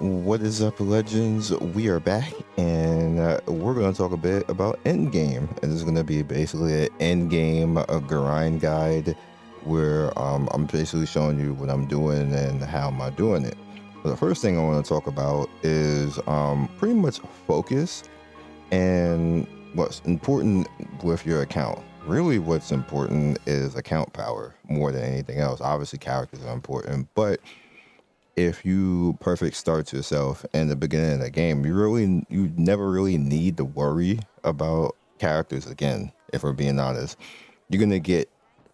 What is up, legends? We are back, and we're going to talk a bit about Endgame. And this is going to be basically an Endgame grind guide where I'm basically showing you what I'm doing and how am I doing it. So the first thing I want to talk about is pretty much focus and what's important with your account. Really, what's important is account power more than anything else. Obviously, characters are important, but if you perfect start yourself in the beginning of the game, you never really need to worry about characters again. If we're being honest, you're gonna get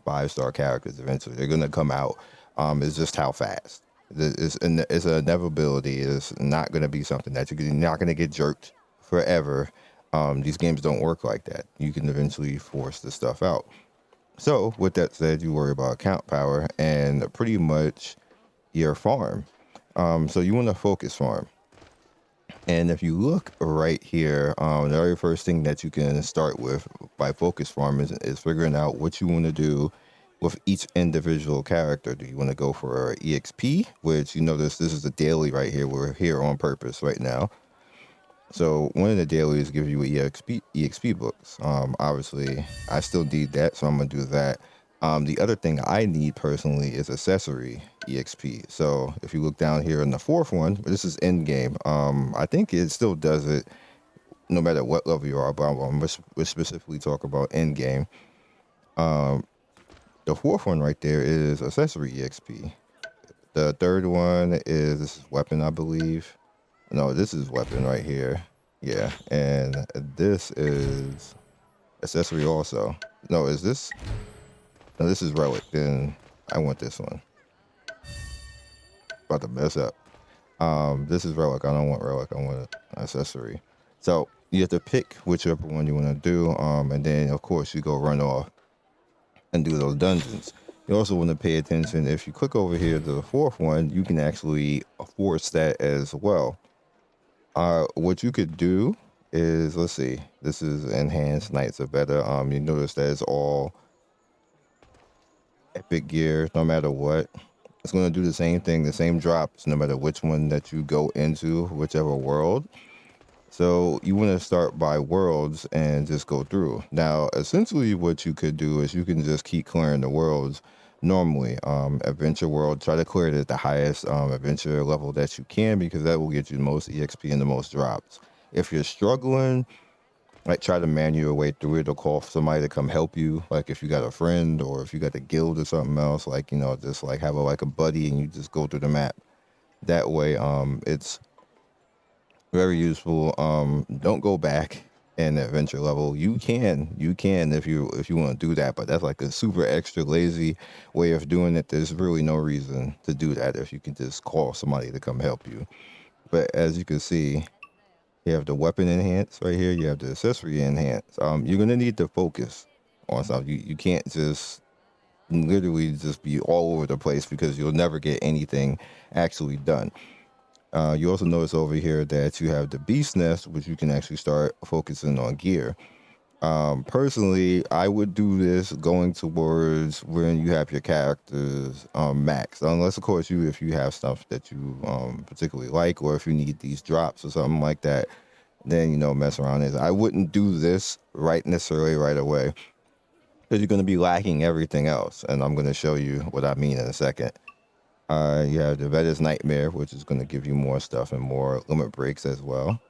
5-star characters eventually. They're gonna come out. It's just how fast. It's an inevitability. It's not gonna be something that you're not gonna get jerked forever. These games don't work like that. You can eventually force the stuff out. So with that said, you worry about account power and pretty much your farm. So you want to focus farm. And if you look right here, the very first thing that you can start with by focus farm is figuring out what you want to do with each individual character. Do you want to go for EXP, which you notice this is a daily right here. We're here on purpose right now. So one of the dailies give you EXP books. Obviously, I still need that, so I'm going to do that. The other thing I need personally is accessory EXP. So if you look down here in the fourth one, this is Endgame. I think it still does it no matter what level you are, but I'm going to specifically talk about Endgame. The fourth one right there is accessory EXP. The third one is this is weapon, I believe. No, this is weapon right here. Yeah, and this is accessory also. No, is this? No, this is relic. Then I want this one. About to mess up. This is relic. I don't want relic. I want accessory. So you have to pick whichever one you want to do. And then of course you go run off and do those dungeons. You also want to pay attention. If you click over here to the fourth one, you can actually force that as well. What you could do is, let's see, this is enhanced Knights of Veda. You notice that it's all epic gear, no matter what. It's going to do the same thing, the same drops, no matter which one that you go into, whichever world. So you want to start by worlds and just go through. Now, essentially what you could do is you can just keep clearing the worlds normally. Adventure world, try to clear it at the highest adventure level that you can, because that will get you the most EXP and the most drops. If you're struggling, like try to manual your way through it or call for somebody to come help you. Like if you got a friend or if you got a guild or something else, like, you know, just like have a buddy and you just go through the map. That way, it's very useful. Don't go back in the adventure level. You can if you want to do that, but that's like a super extra lazy way of doing it. There's really no reason to do that if you can just call somebody to come help you. But as you can see, you have the weapon enhance right here. You have the accessory enhance. You're gonna need to focus on something. You can't just literally just be all over the place, because you'll never get anything actually done. You also notice over here that you have the beast nest, which you can actually start focusing on gear. Personally, I would do this going towards when you have your characters maxed, unless of course if you have stuff that you particularly like, or if you need these drops or something like that, then mess around this. I wouldn't do this necessarily right away, because you're going to be lacking everything else, and I'm going to show you what I mean in a second. You have the Veda's Nightmare, which is going to give you more stuff and more limit breaks as well.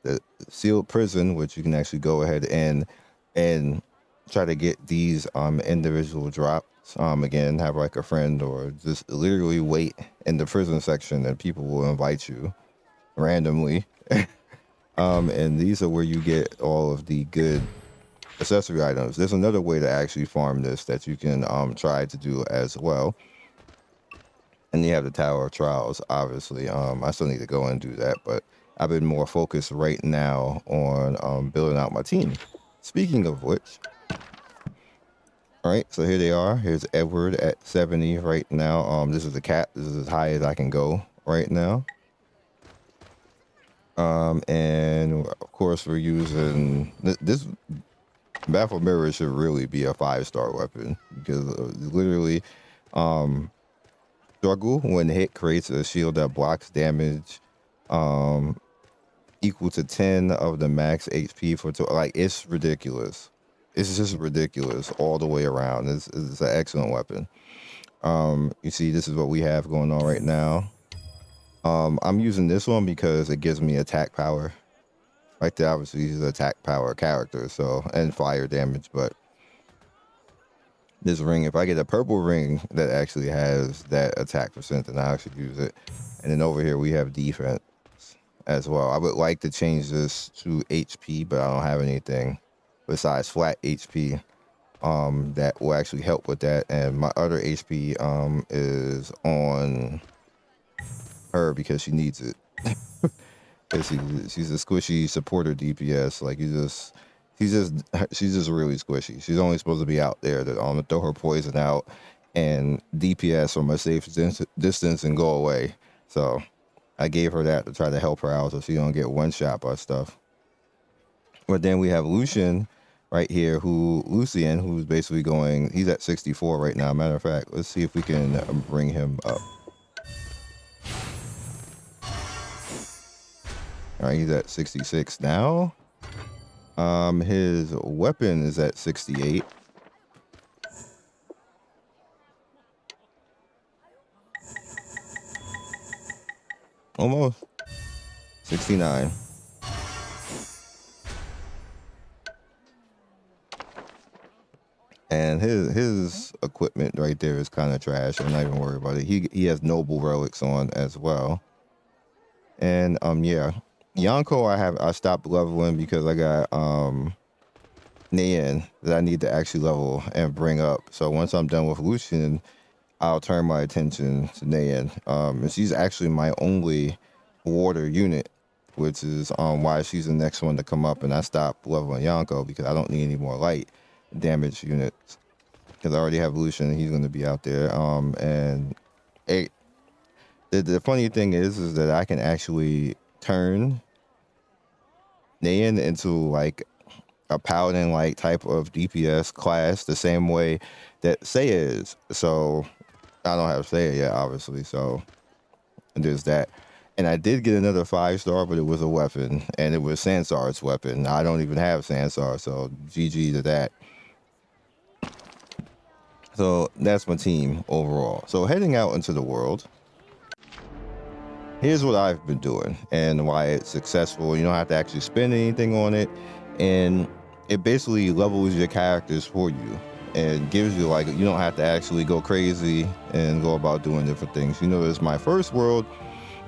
The sealed prison, which you can actually go ahead and try to get these individual drops. Again, have like a friend or just literally wait in the prison section and people will invite you randomly. And these are where you get all of the good accessory items. There's another way to actually farm this that you can try to do as well. And you have the Tower of Trials, obviously. I still need to go and do that, but I've been more focused right now on building out my team. Speaking of which, all right, so here they are. Here's Edward at 70 right now. This is the cap. This is as high as I can go right now. And of course we're using this. Baffle Mirror should really be a 5-star weapon, because literally, struggle when hit creates a shield that blocks damage equal to 10 of the max HP for like, it's ridiculous. It's just ridiculous all the way around. It's an excellent weapon. You see, this is what we have going on right now. I'm using this one because it gives me attack power. Right there, obviously, he's an attack power character, so, and fire damage, but this ring, if I get a purple ring that actually has that attack percent, then I actually use it. And then over here we have defense as well. I would like to change this to HP, but I don't have anything besides flat HP that will actually help with that. And my other HP is on her because she needs it. She's a squishy supporter DPS. Like, she's just really squishy. She's only supposed to be out there to throw her poison out and DPS from a safe distance and go away. So I gave her that to try to help her out so she don't get one shot by stuff. But then we have Lucian right here, Lucian, who's basically going, he's at 64 right now. Matter of fact, let's see if we can bring him up. All right, he's at 66 now. His weapon is at 68. Almost 69. And his equipment right there is kind of trash. I'm not even worried about it. He has noble relics on as well. And yeah. Yonko I stopped leveling because I got Nayan that I need to actually level and bring up. So once I'm done with Lucian, I'll turn my attention to Nayan. And she's actually my only water unit, which is why she's the next one to come up. And I stopped leveling Yonko because I don't need any more light damage units because I already have Lucian and he's going to be out there. And the funny thing is that I can actually turn Nayan into like a paladin like type of DPS class the same way that Seiya is. So I don't have Seiya yet, obviously, so there's that. And I did get another 5-star, but it was a weapon, and it was Sansar's weapon. I don't even have Sansar, so GG to that. So that's my team overall. So heading out into the world, here's what I've been doing and why it's successful. You don't have to actually spend anything on it, and it basically levels your characters for you and gives you, like, you don't have to actually go crazy and go about doing different things. You notice my first world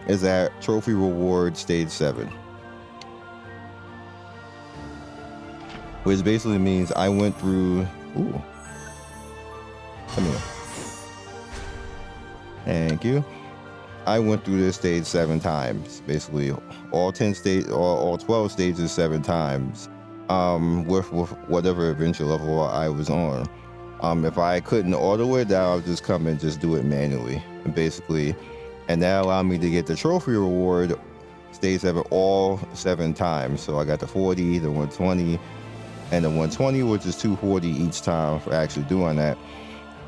is at trophy reward stage 7, which basically means I went through, ooh, come here, thank you. I went through this stage 7 times, basically all 12 stages 7 times, with whatever adventure level I was on. If I couldn't auto it, then I would just come and just do it manually, and basically, and that allowed me to get the trophy reward stage 7 all 7 times. So I got the 40, the 120, and the 120, which is 240 each time for actually doing that.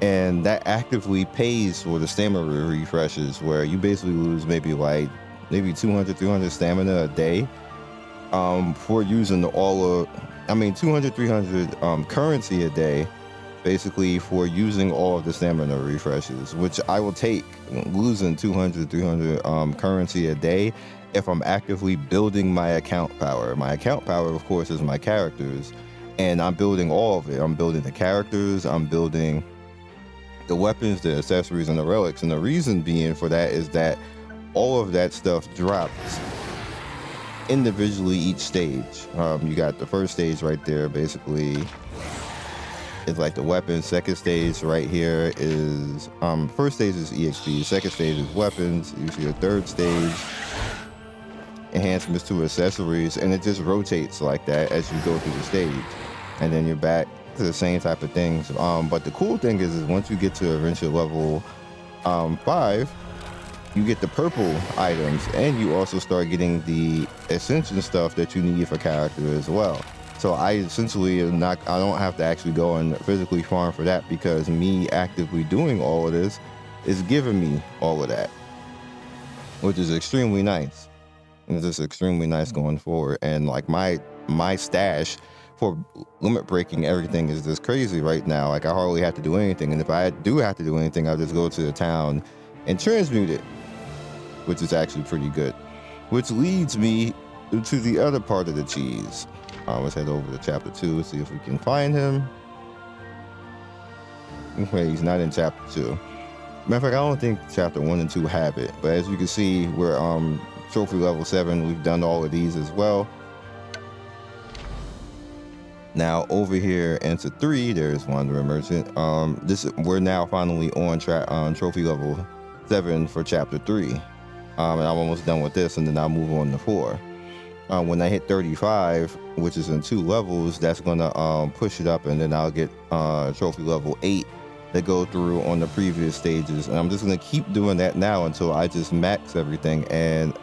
And that actively pays for the stamina refreshes, where you basically lose maybe 200, 300 stamina a day for using 200, 300 currency a day, basically for using all of the stamina refreshes, which I will take, losing 200, 300 currency a day if I'm actively building my account power. My account power, of course, is my characters, and I'm building all of it. I'm building the characters, I'm building the weapons, the accessories, and the relics. And the reason being for that is that all of that stuff drops individually each stage. You got the first stage right there, basically it's like the weapons. Second stage right here is first stage is EXP, second stage is weapons. You see the third stage, enhancements to accessories, and it just rotates like that as you go through the stage, and then you're back to the same type of things. But the cool thing is once you get to adventure level 5, you get the purple items, and you also start getting the ascension stuff that you need for character as well. So I essentially I don't have to actually go and physically farm for that, because me actively doing all of this is giving me all of that, which is extremely nice. It's just extremely nice going forward. And like my stash for limit breaking everything is just crazy right now. Like I hardly have to do anything, and if I do have to do anything, I'll just go to the town and transmute it, which is actually pretty good. Which leads me to the other part of the cheese. Let's head over to chapter 2, see if we can find him. Okay, he's not in chapter 2. Matter of fact, I don't think chapter 1 and 2 have it, but as you can see, we're trophy level 7. We've done all of these as well. Now over here into 3, there's Wanderer Merchant. We're now finally on trophy level 7 for chapter 3. And I'm almost done with this, and then I'll move on to 4. When I hit 35, which is in 2 levels, that's gonna push it up, and then I'll get trophy level 8 that go through on the previous stages. And I'm just gonna keep doing that now until I just max everything and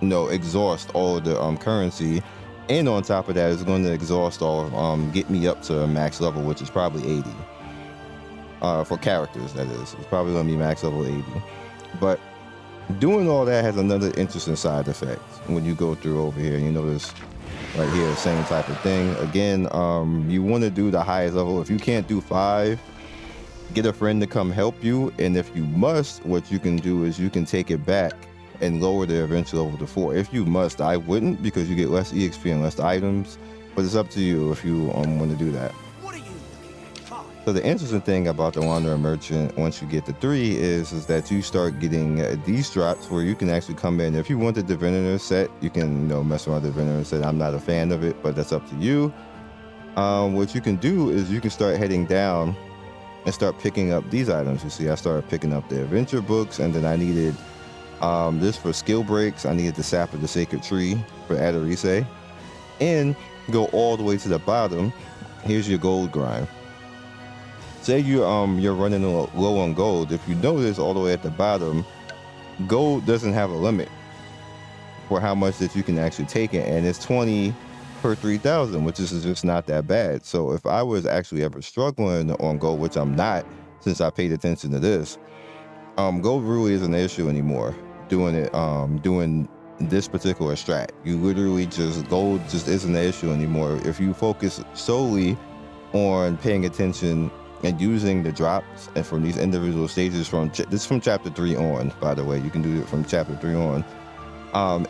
exhaust all of the currency. And on top of that, it's going to exhaust all of get me up to max level, which is probably 80 for characters. That is, it's probably gonna be max level 80. But doing all that has another interesting side effect. When you go through over here, you notice right here, same type of thing. Again, you want to do the highest level. If you can't do 5, get a friend to come help you. And if you must, what you can do is you can take it back and lower the eventual level to 4. If you must, I wouldn't, because you get less EXP and less items. But it's up to you if you want to do that. So the interesting thing about the Wanderer Merchant, once you get to 3, is that you start getting these drops where you can actually come in. If you want the Divinitor set, you can mess around with the Divinitor set. I'm not a fan of it, but that's up to you. What you can do is you can start heading down and start picking up these items. You see, I started picking up the adventure books, and then I needed this for skill breaks. I needed the sap of the sacred tree for Adorise, and go all the way to the bottom. Here's your gold grind. Say you're running low on gold. If you notice all the way at the bottom, gold doesn't have a limit for how much that you can actually take it, and it's 20 per 3,000, which is just not that bad. So if I was actually ever struggling on gold, which I'm not, since I paid attention to this, gold really isn't an issue anymore. Doing this particular strat, you literally gold just isn't an issue anymore. If you focus solely on paying attention and using the drops and from these individual stages from chapter 3 on, by the way, you can do it from chapter 3 on,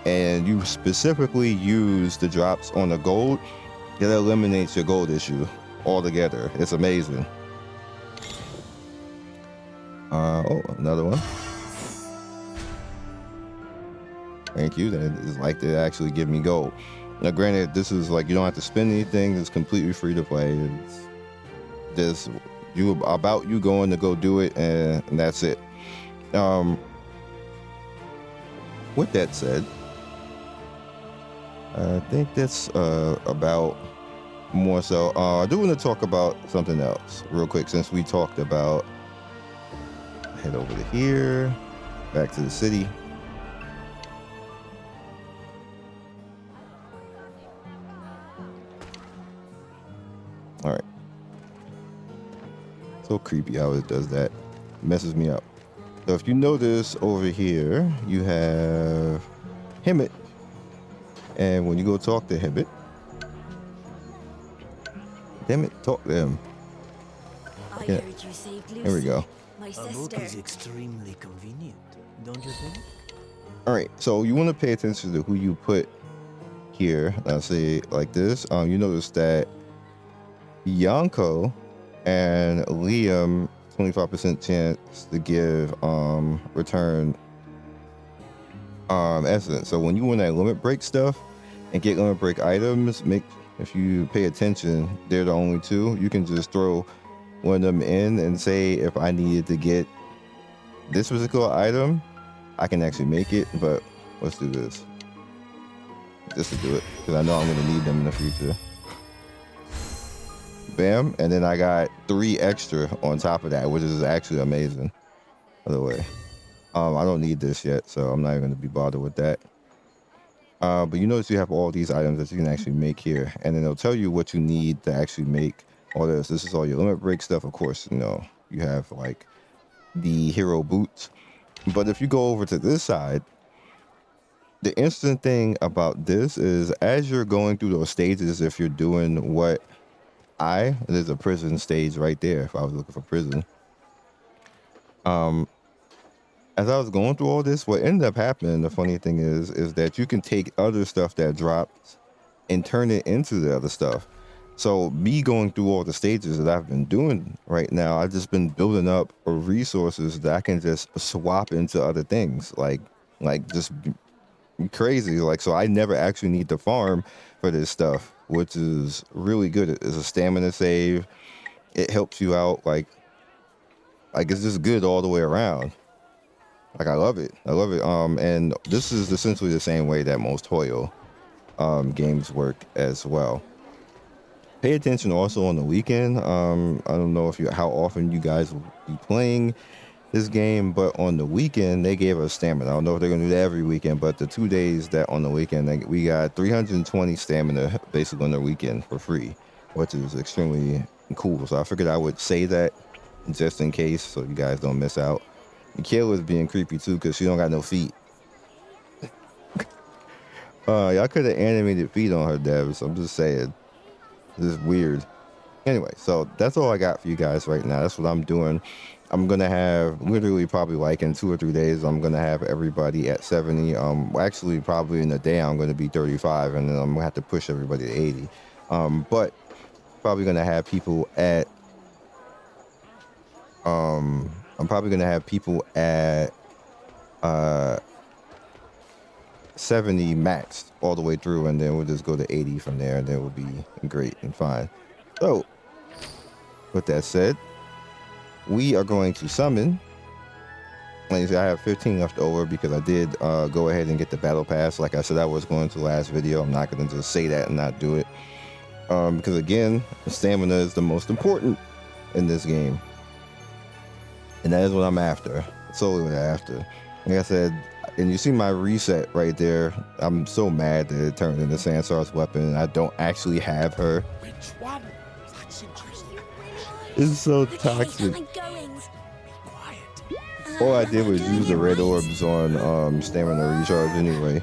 and you specifically use the drops on the gold, that eliminates your gold issue altogether. It's amazing. Another one. Thank you. That is like to actually give me gold. Now granted, this is like you don't have to spend anything. It's completely free to play. It's just you going to go do it, and that's it. With that said, I think that's about more so. I do want to talk about something else real quick, since we talked about. Head over to here, back to the city. All right. So creepy how it does that. Messes me up. So if you notice over here, you have Himmit. And when you go talk to Himmit, damn it, talk to him. Yeah. Here we go. My sister is extremely convenient, don't you think? All right, so you want to pay attention to who you put here. Let's say like this. You notice that Yonko and Liam 25% chance to give return essence. So when you want that limit break stuff and get limit break items, if you pay attention, they're the only 2. You can just throw one of them in and say, if I needed to get this particular item, I can actually make it. But let's do this just to do it, because I know I'm going to need them in the future. Bam, and then I got 3 extra on top of that, which is actually amazing. By the way, I don't need this yet, so I'm not even going to be bothered with that. But you notice you have all these items that you can actually make here, and then it'll tell you what you need to actually make all this. This is all your limit break stuff. Of course, you have like the hero boots. But if you go over to this side, the interesting thing about this is as you're going through those stages, if you're doing what there's a prison stage right there. If I was looking for prison, um, as I was going through all this, what ended up happening, the funny thing is that you can take other stuff that drops and turn it into the other stuff. So me going through all the stages that I've been doing right now, I've just been building up resources that I can just swap into other things, like just crazy. Like, so I never actually need to farm for this stuff, which is really good. It's a stamina save. It helps you out. Like it's just good all the way around. Like I love it. I love it. And this is essentially the same way that most Hoyo games work as well. Pay attention also on the weekend. I don't know if how often you guys will be playing this game, but on the weekend they gave us stamina. I don't know if they're gonna do that every weekend, but the 2 days that on the weekend we got 320 stamina basically on the weekend for free, which is extremely cool. So I figured I would say that just in case, so you guys don't miss out. Michaela's being creepy too because she don't got no feet. Y'all could have animated feet on her, devs. I'm just saying, this is weird. Anyway, so that's all I got for you guys right now. That's what I'm doing. I'm gonna have literally probably like in 2 or 3 days, I'm gonna have everybody at 70. Actually probably in a day I'm gonna be 35, and then I'm gonna have to push everybody to 80. But probably gonna have people at I'm probably gonna have people at 70 maxed all the way through, and then we'll just go to 80 from there, and then we'll be great and fine. So with that said, we are going to summon. Like I said, I have 15 left over because I did go ahead and get the battle pass. Like I said, I was going to last video. I'm not going to just say that and not do it. Because again, stamina is the most important in this game. And that is what I'm after. Solely what I'm after. Like I said, and you see my reset right there. I'm so mad that it turned into Sansar's weapon and I don't actually have her. Which one? That's interesting. It's so toxic. I'm going. Be quiet. All I did was use the red orbs on stamina recharge anyway.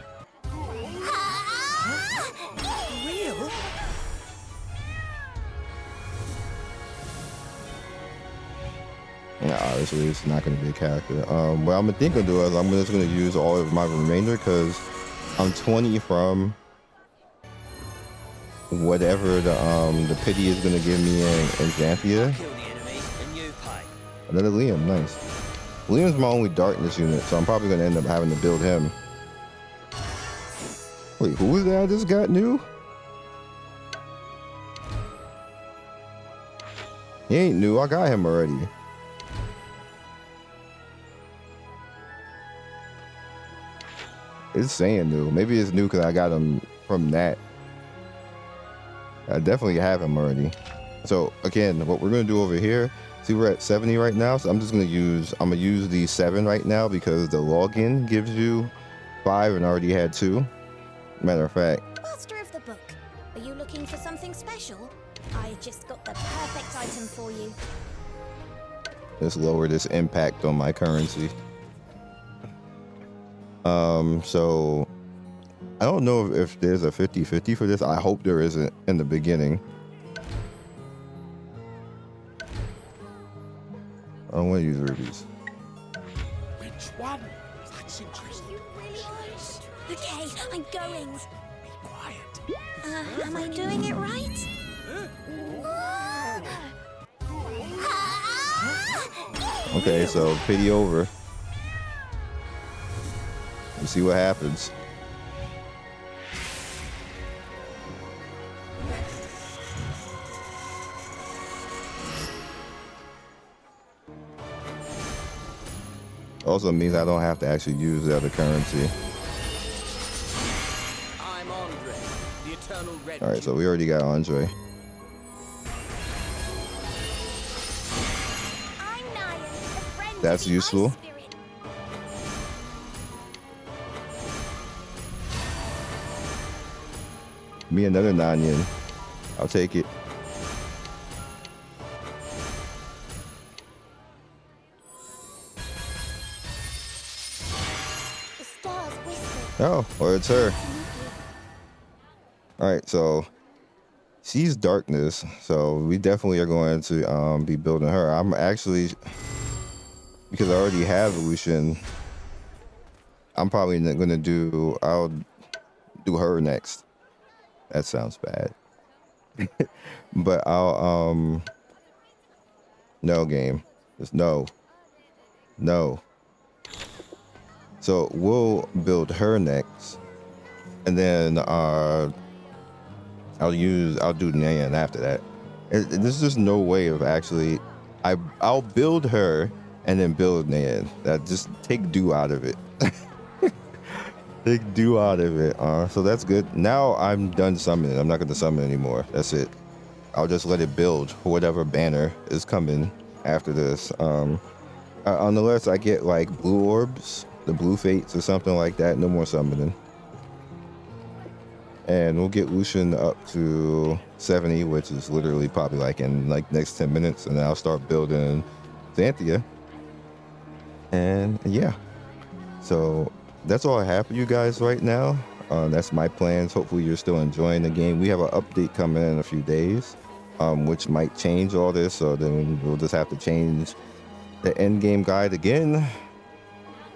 Real? Nah, obviously it's not going to be a character. What I'm going to think of doing is I'm just going to use all of my remainder because I'm 20 from whatever the pity is going to give me in Xanthia. Another Liam, nice. Liam's my only darkness unit, so I'm probably going to end up having to build him. Wait, who is that I just got new? He ain't new, I got him already. It's saying new. Maybe it's new because I got him from that. I definitely have him already. So again, what we're gonna do over here, see we're at 70 right now. So I'm gonna use the 7 right now because the login gives you 5 and I already had 2. Matter of fact. Master of the book, are you looking for something special? I just got the perfect item for you. Let's lower this impact on my currency. So I don't know if there's a 50-50 for this. I hope there isn't in the beginning. I don't want to use rubies. Which one? That's interesting. Okay, I'm going. Be quiet. Am I doing it right? Okay, so pity over. We'll see what happens. Also means I don't have to actually use the other currency. I'm Andre, the eternal red. All right, so we already got Andre. I'm Nyan, the friend That's of the useful. ice spirit. Me another Nanyan. I'll take it. The stars whispered. Oh, well, it's her. All right, so she's darkness, so we definitely are going to be building her. I'm actually, because I already have Lucian, I'm probably not gonna do. I'll do her next. That sounds bad, but I'll no game, just no. So we'll build her next, and then I'll do Nan after that. There's just no way of actually. I'll build her and then build Nan. That just take do out of it. Take do out of it. So that's good. Now I'm done summoning. I'm not going to summon anymore. That's it. I'll just let it build for whatever banner is coming after this. Unless I get like blue orbs, the blue fates or something like that. No more summoning. And we'll get Lucian up to 70, which is literally probably like in like next 10 minutes. And then I'll start building Xanthia. And yeah, so that's all I have for you guys right now. That's my plans. Hopefully you're still enjoying the game. We have an update coming in a few days, which might change all this. So then we'll just have to change the end game guide again.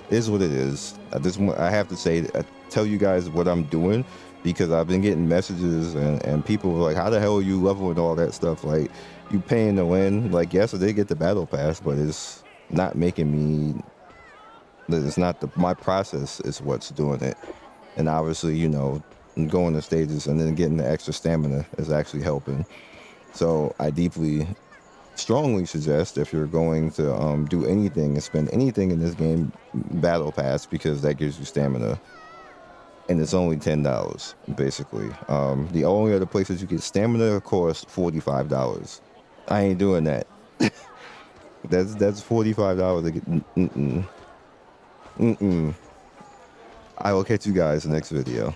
Is what it is. I have to say, tell you guys what I'm doing, because I've been getting messages and people were like, how the hell are you leveling all that stuff? Like, you paying to win? Like, yes, I did get the battle pass, but it's not making me. It's not my process is what's doing it. And obviously, you know, going to stages and then getting the extra stamina is actually helping. So I strongly suggest, if you're going to do anything and spend anything in this game, battle pass, because that gives you stamina. And it's only $10, basically. The only other places you get stamina cost $45. I ain't doing that. That's $45 to get. I will catch you guys in the next video.